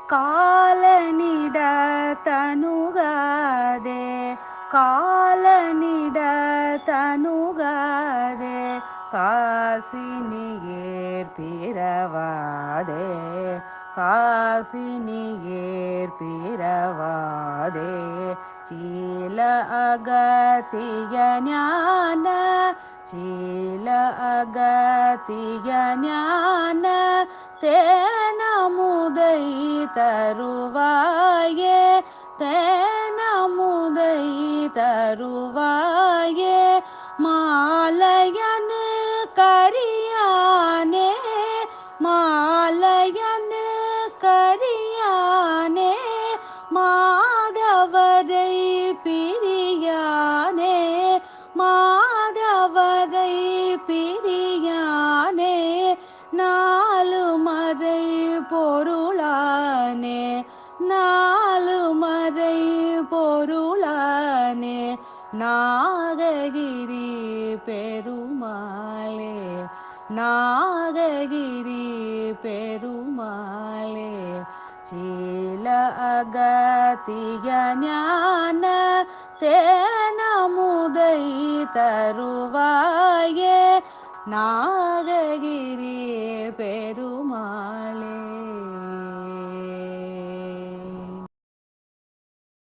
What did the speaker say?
காலனிட தனுகாதே காலனிட தனுகாதே காசினியேர் பிறவாதே காசினியேர் பிறவாதே சீல அகத்திய ஞான சீல அகத்திய ஞான தேனமுதை தருவாயே தேனமுதை தருவாயே மாலையனு கரியானே மாலையனு கரியானே மாதவரை பிரியானே மாதவரை பிரியானே நாலு மறை பொருளானே நாலு மறை பொருளானே நாககிரி பெருமாளே நாககிரி பெருமாளே சீல அகத்திய ஞான தேனமுதை தருவாயே நாககிரி பெரு